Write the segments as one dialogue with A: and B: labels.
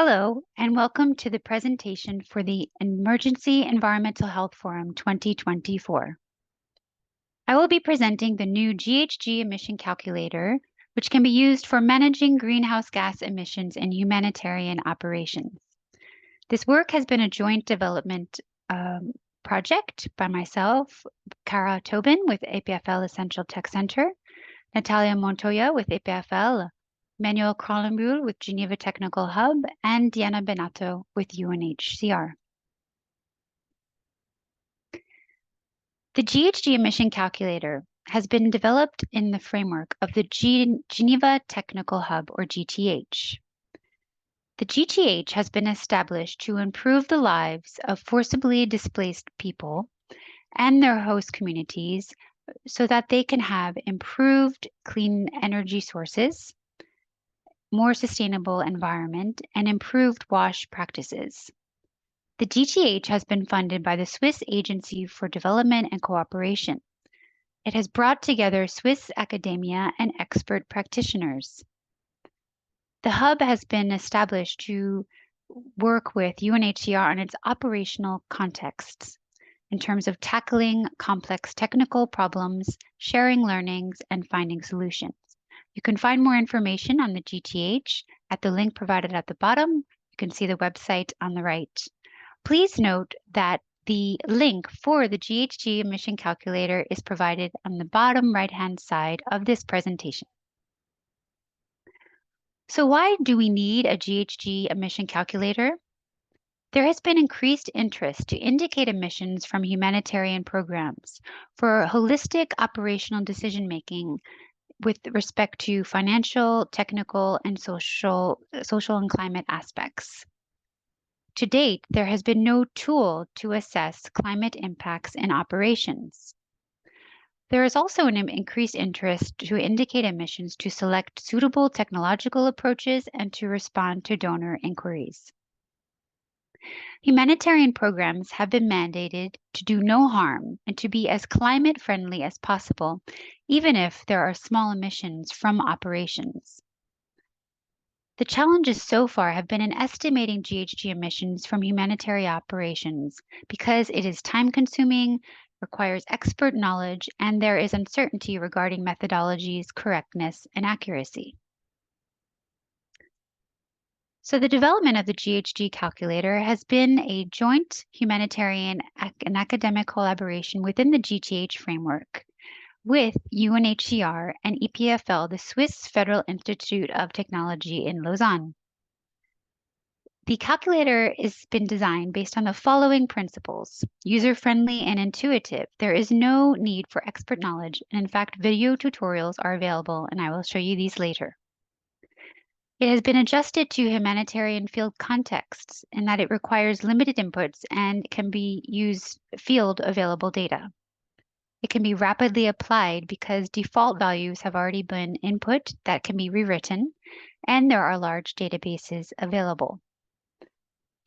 A: Hello, and welcome to the presentation for the Emergency Environmental Health Forum 2024. I will be presenting the new GHG emission calculator, which can be used for managing greenhouse gas emissions in humanitarian operations. This work has been a joint development project by myself, Cara Tobin with EPFL EssentialTech Center, Natalia Montoya with EPFL, Manuel Krahenbuhl with Geneva Technical Hub, and Benato with UNHCR. The GHG emission calculator has been developed in the framework of the Geneva Technical Hub, or GTH. The GTH has been established to improve the lives of forcibly displaced people and their host communities so that they can have improved clean energy sources, more sustainable environment, and improved WASH practices. The GTH has been funded by the Swiss Agency for Development and Cooperation. It has brought together Swiss academia and expert practitioners. The hub has been established to work with UNHCR on its operational contexts in terms of tackling complex technical problems, sharing learnings, and finding solutions. You can find more information on the GTH at the link provided at the bottom. You can see the website on the right. Please note that the link for the GHG emission calculator is provided on the bottom right-hand side of this presentation. So why do we need a GHG emission calculator? There has been increased interest to indicate emissions from humanitarian programs for holistic operational decision-making with respect to financial, technical, and social and climate aspects. To date, there has been no tool to assess climate impacts in operations. There is also an increased interest to indicate emissions to select suitable technological approaches and to respond to donor inquiries. Humanitarian programs have been mandated to do no harm and to be as climate friendly as possible, even if there are small emissions from operations. The challenges so far have been in estimating GHG emissions from humanitarian operations because it is time-consuming, requires expert knowledge, and there is uncertainty regarding methodologies, correctness, and accuracy. So the development of the GHG calculator has been a joint humanitarian and academic collaboration within the GTH framework with UNHCR and EPFL, the Swiss Federal Institute of Technology in Lausanne. The calculator has been designed based on the following principles: user-friendly and intuitive. There is no need for expert knowledge, and in fact, video tutorials are available, and I will show you these later. It has been adjusted to humanitarian field contexts in that it requires limited inputs and can be used field available data. It can be rapidly applied because default values have already been input that can be rewritten, and there are large databases available.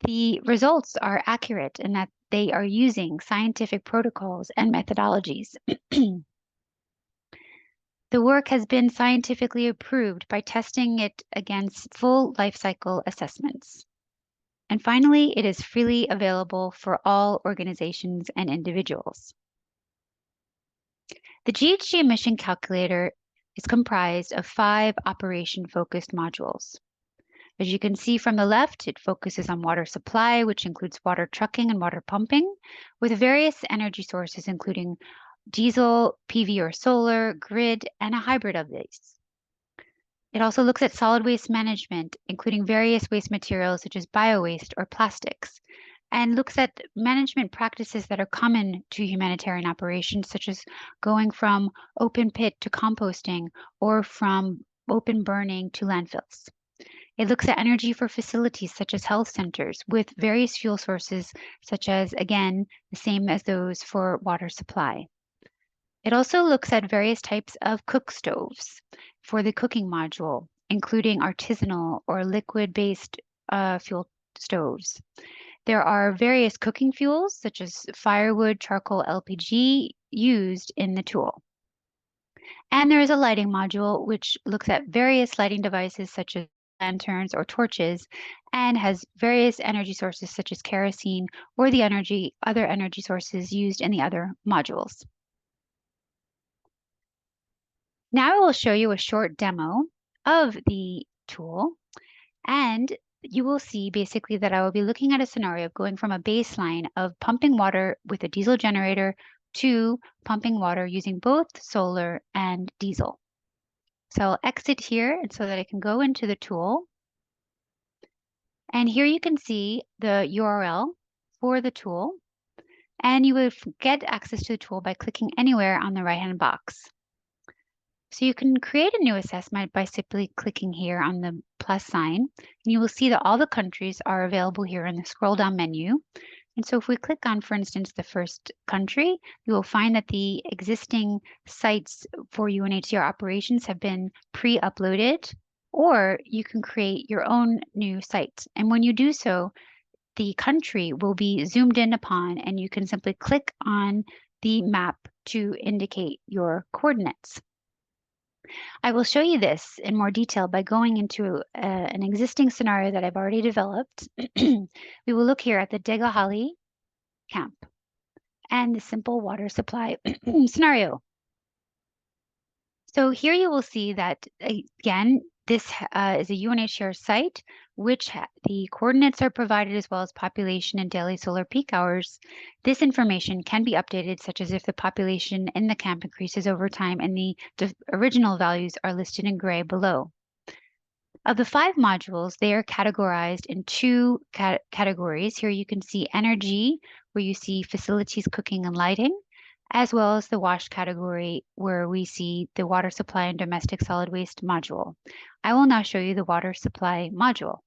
A: The results are accurate in that they are using scientific protocols and methodologies. The work has been scientifically approved by testing it against full life cycle assessments. And finally, it is freely available for all organizations and individuals. The GHG emission calculator is comprised of 5 operation-focused modules. As you can see from the left, it focuses on water supply, which includes water trucking and water pumping, with various energy sources, including diesel, PV or solar, grid, and a hybrid of these. It also looks at solid waste management, including various waste materials such as bio-waste or plastics, and looks at management practices that are common to humanitarian operations, such as going from open pit to composting or from open burning to landfills. It looks at energy for facilities such as health centers with various fuel sources, such as, again, the same as those for water supply. It also looks at various types of cook stoves for the cooking module, including artisanal or liquid-based fuel stoves. There are various cooking fuels, such as firewood, charcoal, LPG, used in the tool. And there is a lighting module, which looks at various lighting devices, such as lanterns or torches, and has various energy sources such as kerosene or the other energy sources used in the other modules. Now I will show you a short demo of the tool, and you will see basically that I will be looking at a scenario of going from a baseline of pumping water with a diesel generator to pumping water using both solar and diesel. So I'll exit here and so that I can go into the tool. And here you can see the URL for the tool. And you will get access to the tool by clicking anywhere on the right-hand box. So you can create a new assessment by simply clicking here on the plus sign. And you will see that all the countries are available here in the scroll down menu. And so if we click on, for instance, the first country, you will find that the existing sites for UNHCR operations have been pre-uploaded, or you can create your own new site. And when you do so, the country will be zoomed in upon, and you can simply click on the map to indicate your coordinates. I will show you this in more detail by going into an existing scenario that I've already developed. We will look here at the Degahali camp and the simple water supply scenario. So here you will see that, again, this is a UNHCR site, which the coordinates are provided as well as population and daily solar peak hours. This information can be updated, such as if the population in the camp increases over time, and the original values are listed in gray below. Of the 5 modules, they are categorized in 2 categories. Here you can see energy, where you see facilities, cooking, and lighting, as well as the wash category, where we see the water supply and domestic solid waste module. I will now show you the water supply module.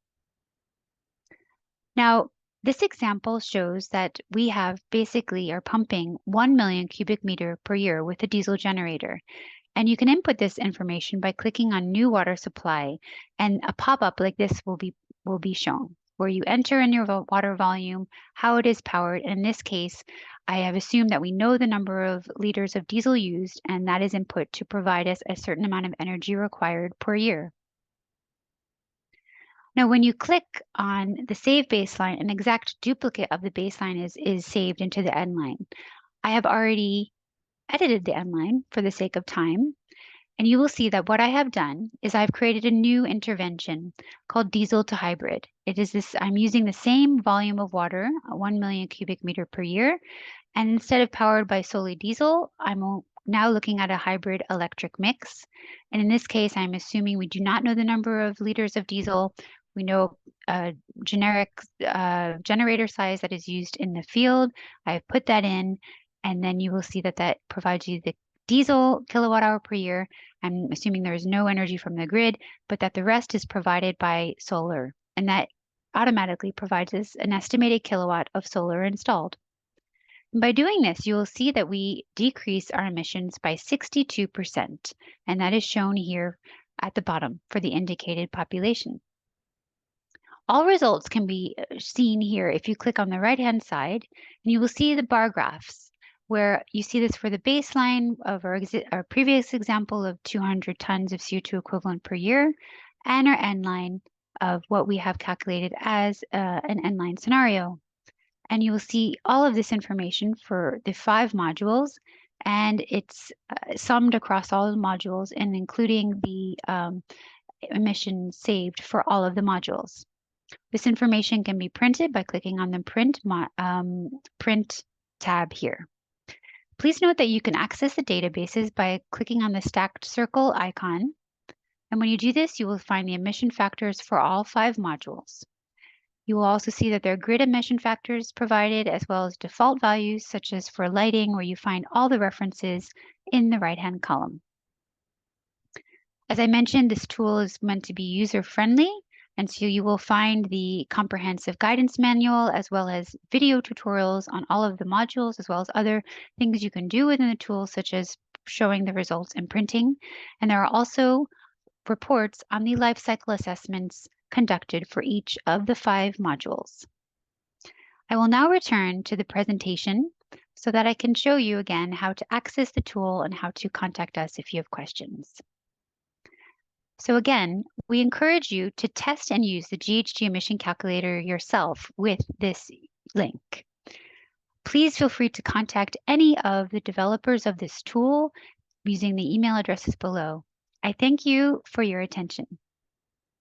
A: Now, this example shows that we are pumping 1 million cubic meter per year with a diesel generator. And you can input this information by clicking on New Water Supply, and a pop-up like this will be shown, where you enter in your water volume, how it is powered. In this case, I have assumed that we know the number of liters of diesel used, and that is input to provide us a certain amount of energy required per year. Now, when you click on the Save Baseline, an exact duplicate of the baseline is saved into the end line. I have already edited the end line for the sake of time, and you will see that what I have done is I've created a new intervention called diesel to hybrid. I'm using the same volume of water, 1 million cubic meter per year, and instead of powered by solely diesel, I'm now looking at a hybrid electric mix. And in this case, I'm assuming we do not know the number of liters of diesel. We know a generic generator size that is used in the field. I've put that in, and then you will see that that provides you the diesel kilowatt hour per year. I'm assuming there is no energy from the grid, but that the rest is provided by solar, and that automatically provides us an estimated kilowatt of solar installed. And by doing this, you will see that we decrease our emissions by 62%, and that is shown here at the bottom for the indicated population. All results can be seen here if you click on the right-hand side, and you will see the bar graphs, where you see this for the baseline of our previous example of 200 tons of CO2 equivalent per year, and our end line of what we have calculated as an end line scenario. And you will see all of this information for the 5 modules, and it's summed across all the modules, and including the emissions saved for all of the modules. This information can be printed by clicking on the Print tab here. Please note that you can access the databases by clicking on the stacked circle icon. And when you do this, you will find the emission factors for all 5 modules. You will also see that there are grid emission factors provided, as well as default values, such as for lighting, where you find all the references in the right-hand column. As I mentioned, this tool is meant to be user-friendly, and so you will find the comprehensive guidance manual, as well as video tutorials on all of the modules, as well as other things you can do within the tool, such as showing the results and printing. And there are also reports on the life cycle assessments conducted for each of the 5 modules. I will now return to the presentation so that I can show you again how to access the tool and how to contact us if you have questions. So again, we encourage you to test and use the GHG emission calculator yourself with this link. Please feel free to contact any of the developers of this tool using the email addresses below. I thank you for your attention.